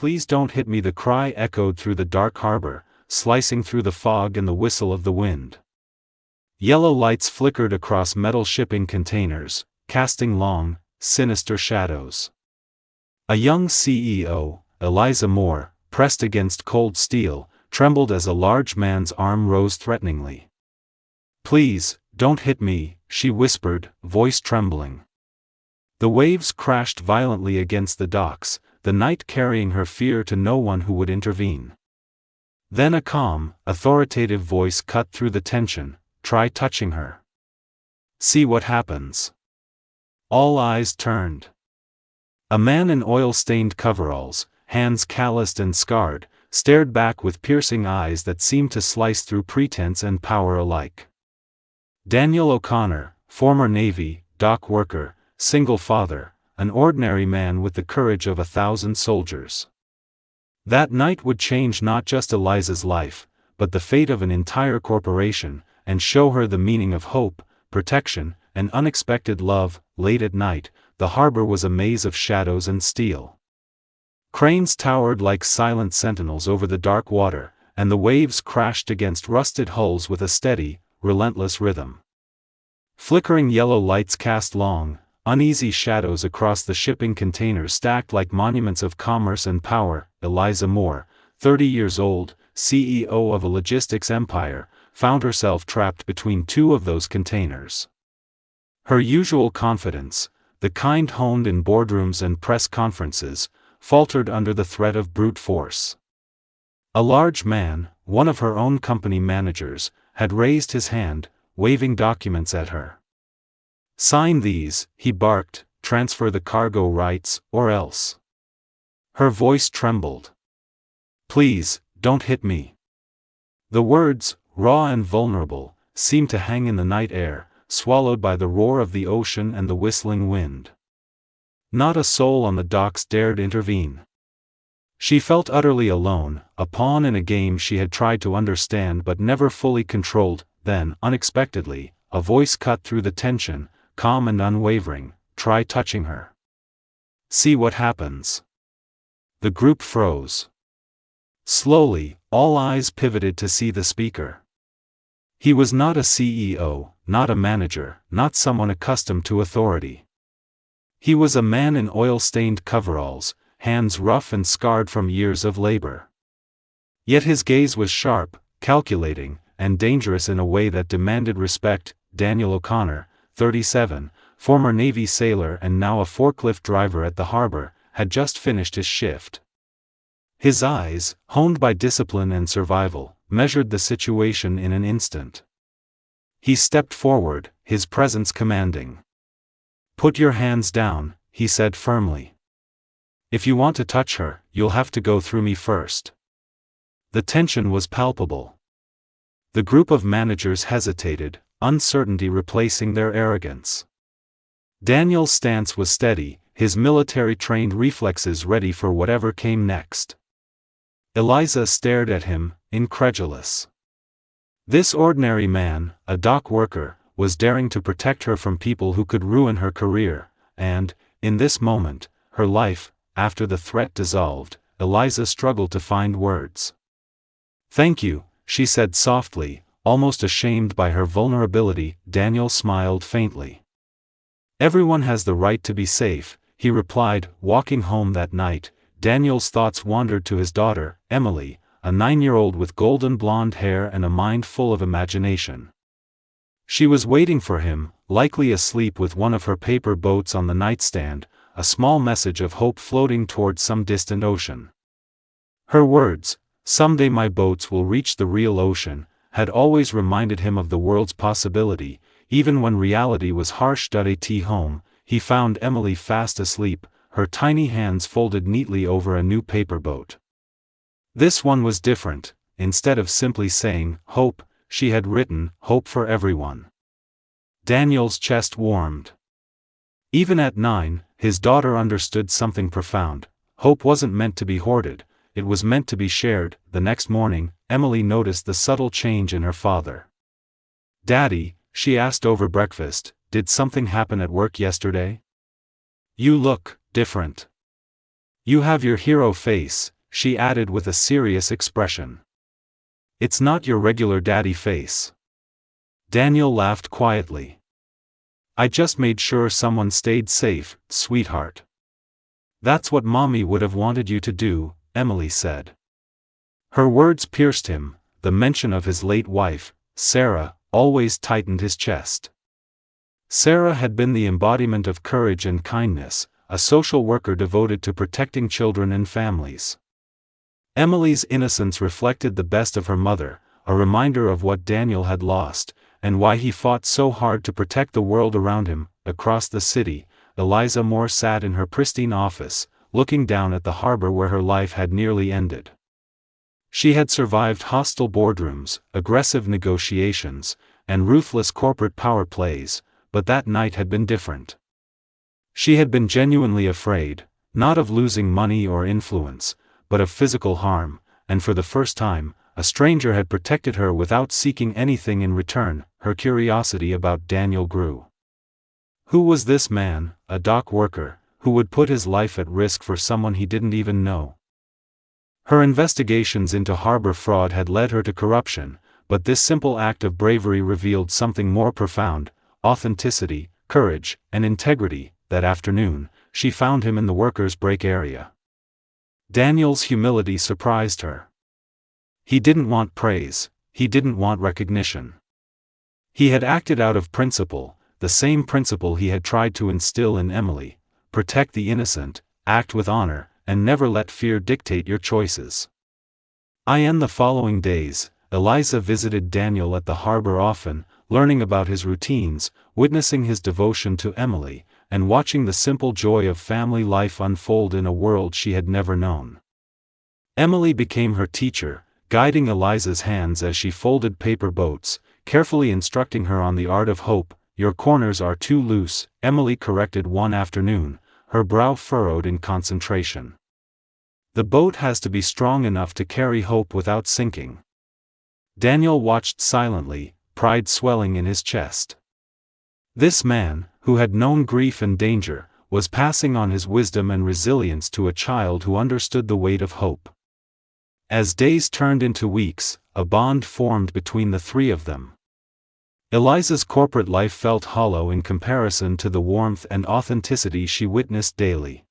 Please don't hit me." The cry echoed through the dark harbor, slicing through the fog and the whistle of the wind. Yellow lights flickered across metal shipping containers, casting long, sinister shadows. A young CEO, Eliza Moore, pressed against cold steel, trembled as a large man's arm rose threateningly. "Please, don't hit me," she whispered, voice trembling. The waves crashed violently against the docks, the night carrying her fear to no one who would intervene. Then a calm, authoritative voice cut through the tension, "Try touching her. See what happens." All eyes turned. A man in oil-stained coveralls, hands calloused and scarred, stared back with piercing eyes that seemed to slice through pretense and power alike. Daniel O'Connor, former Navy, dock worker, single father, an ordinary man with the courage of 1,000 soldiers. That night would change not just Eliza's life, but the fate of an entire corporation, and show her the meaning of hope, protection, and unexpected love. Late at night, the harbor was a maze of shadows and steel. Cranes towered like silent sentinels over the dark water, and the waves crashed against rusted hulls with a steady, relentless rhythm. Flickering yellow lights cast long, uneasy shadows across the shipping containers stacked like monuments of commerce and power. Eliza Moore, 30 years old, CEO of a logistics empire, found herself trapped between two of those containers. Her usual confidence, the kind honed in boardrooms and press conferences, faltered under the threat of brute force. A large man, one of her own company managers, had raised his hand, waving documents at her. "Sign these," he barked, "transfer the cargo rights, or else." Her voice trembled. "Please, don't hit me." The words, raw and vulnerable, seemed to hang in the night air, swallowed by the roar of the ocean and the whistling wind. Not a soul on the docks dared intervene. She felt utterly alone, a pawn in a game she had tried to understand but never fully controlled. Then, unexpectedly, a voice cut through the tension, calm and unwavering, "Try touching her. See what happens." The group froze. Slowly, all eyes pivoted to see the speaker. He was not a CEO, not a manager, not someone accustomed to authority. He was a man in oil-stained coveralls, hands rough and scarred from years of labor. Yet his gaze was sharp, calculating, and dangerous in a way that demanded respect. Daniel O'Connor, 37, former Navy sailor and now a forklift driver at the harbor, had just finished his shift. His eyes, honed by discipline and survival, measured the situation in an instant. He stepped forward, his presence commanding. "Put your hands down," he said firmly. "If you want to touch her, you'll have to go through me first." The tension was palpable. The group of managers hesitated, uncertainty replacing their arrogance. Daniel's stance was steady, his military-trained reflexes ready for whatever came next. Eliza stared at him, incredulous. This ordinary man, a dock worker, was daring to protect her from people who could ruin her career, and, in this moment, her life. After the threat dissolved, Eliza struggled to find words. "Thank you," she said softly, almost ashamed by her vulnerability. Daniel smiled faintly. "Everyone has the right to be safe," he replied. Walking home that night, Daniel's thoughts wandered to his daughter, Emily, a 9-year-old with golden blonde hair and a mind full of imagination. She was waiting for him, likely asleep with one of her paper boats on the nightstand, a small message of hope floating towards some distant ocean. Her words, "Someday my boats will reach the real ocean," had always reminded him of the world's possibility. Even when reality was harsh. At home, he found Emily fast asleep, her tiny hands folded neatly over a new paper boat. This one was different. Instead of simply saying, "Hope," she had written, "Hope for everyone." Daniel's chest warmed. Even at 9, his daughter understood something profound. Hope wasn't meant to be hoarded, it was meant to be shared. The next morning, Emily noticed the subtle change in her father. "Daddy," she asked over breakfast, "did something happen at work yesterday? You look different. You have your hero face, she added with a serious expression. It's not your regular daddy face. Daniel laughed quietly. I just made sure someone stayed safe, sweetheart. That's what Mommy would have wanted you to do, Emily said. Her words pierced him. The mention of his late wife, Sarah, always tightened his chest. Sarah had been the embodiment of courage and kindness, a social worker devoted to protecting children and families. Emily's innocence reflected the best of her mother, a reminder of what Daniel had lost, and why he fought so hard to protect the world around him. Across the city, Eliza Moore sat in her pristine office, looking down at the harbor where her life had nearly ended. She had survived hostile boardrooms, aggressive negotiations, and ruthless corporate power plays, but that night had been different. She had been genuinely afraid, not of losing money or influence, but of physical harm, and for the first time, a stranger had protected her without seeking anything in return. Her curiosity about Daniel grew. Who was this man, a dock worker, who would put his life at risk for someone he didn't even know? Her investigations into harbor fraud had led her to corruption, but this simple act of bravery revealed something more profound: authenticity, courage, and integrity. That afternoon, she found him in the workers' break area. Daniel's humility surprised her. He didn't want praise, he didn't want recognition. He had acted out of principle, the same principle he had tried to instill in Emily: protect the innocent, act with honor, and never let fear dictate your choices. The following days, Eliza visited Daniel at the harbor often, learning about his routines, witnessing his devotion to Emily, and watching the simple joy of family life unfold in a world she had never known. Emily became her teacher, guiding Eliza's hands as she folded paper boats, carefully instructing her on the art of hope. Your corners are too loose, Emily corrected one afternoon, her brow furrowed in concentration. The boat has to be strong enough to carry hope without sinking. Daniel watched silently, pride swelling in his chest. This man, who had known grief and danger, was passing on his wisdom and resilience to a child who understood the weight of hope. As days turned into weeks, a bond formed between the three of them. Eliza's corporate life felt hollow in comparison to the warmth and authenticity she witnessed daily.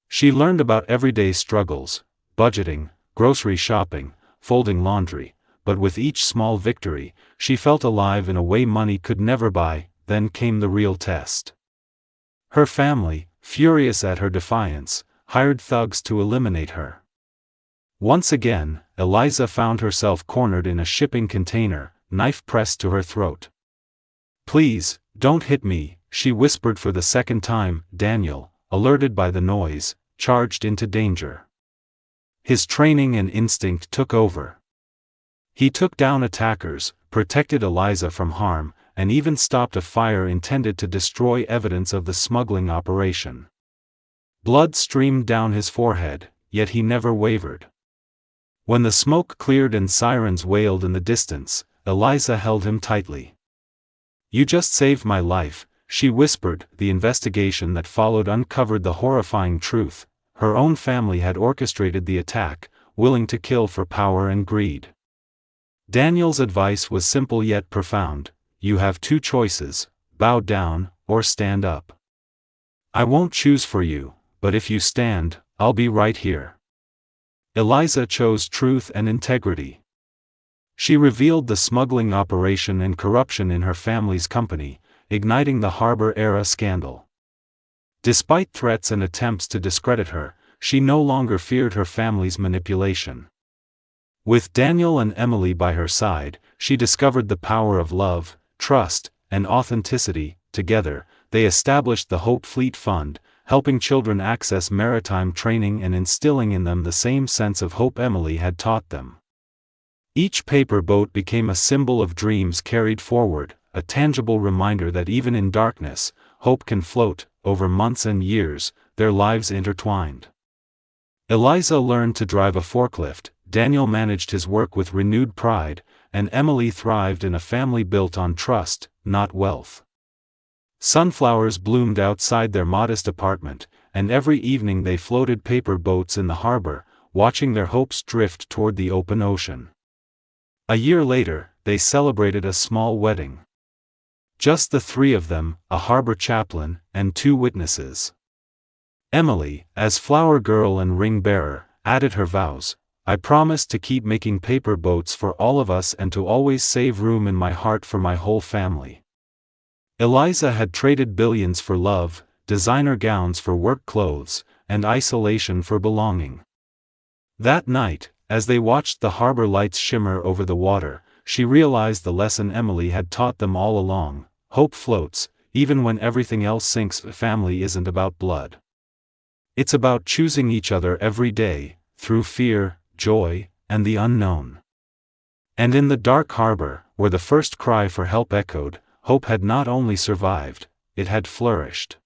She learned about everyday struggles, budgeting, grocery shopping, folding laundry, but with each small victory, she felt alive in a way money could never buy. Then came the real test. Her family, furious at her defiance, hired thugs to eliminate her. Once again, Eliza found herself cornered in a shipping container, knife pressed to her throat. Please, don't hit me, she whispered for the second time. Daniel, alerted by the noise, charged into danger. His training and instinct took over. He took down attackers, protected Eliza from harm, and even stopped a fire intended to destroy evidence of the smuggling operation. Blood streamed down his forehead, yet he never wavered. When the smoke cleared and sirens wailed in the distance, Eliza held him tightly. You just saved my life, she whispered. The investigation that followed uncovered the horrifying truth: her own family had orchestrated the attack, willing to kill for power and greed. Daniel's advice was simple yet profound: you have two choices, bow down, or stand up. I won't choose for you, but if you stand, I'll be right here. Eliza chose truth and integrity. She revealed the smuggling operation and corruption in her family's company, igniting the harbor-era scandal. Despite threats and attempts to discredit her, she no longer feared her family's manipulation. With Daniel and Emily by her side, she discovered the power of love, trust, and authenticity. Together, they established the Hope Fleet Fund, helping children access maritime training and instilling in them the same sense of hope Emily had taught them. Each paper boat became a symbol of dreams carried forward, a tangible reminder that even in darkness, hope can float. Over months and years, their lives intertwined. Eliza learned to drive a forklift, Daniel managed his work with renewed pride, and Emily thrived in a family built on trust, not wealth. Sunflowers bloomed outside their modest apartment, and every evening they floated paper boats in the harbor, watching their hopes drift toward the open ocean. A year later, they celebrated a small wedding. Just the three of them, a harbor chaplain, and 2 witnesses. Emily, as flower girl and ring bearer, added her vows. I promise to keep making paper boats for all of us and to always save room in my heart for my whole family. Eliza had traded billions for love, designer gowns for work clothes, and isolation for belonging. That night, as they watched the harbor lights shimmer over the water, she realized the lesson Emily had taught them all along: hope floats, even when everything else sinks. Family isn't about blood. It's about choosing each other every day, through fear, joy, and the unknown. And in the dark harbor, where the first cry for help echoed, hope had not only survived, it had flourished.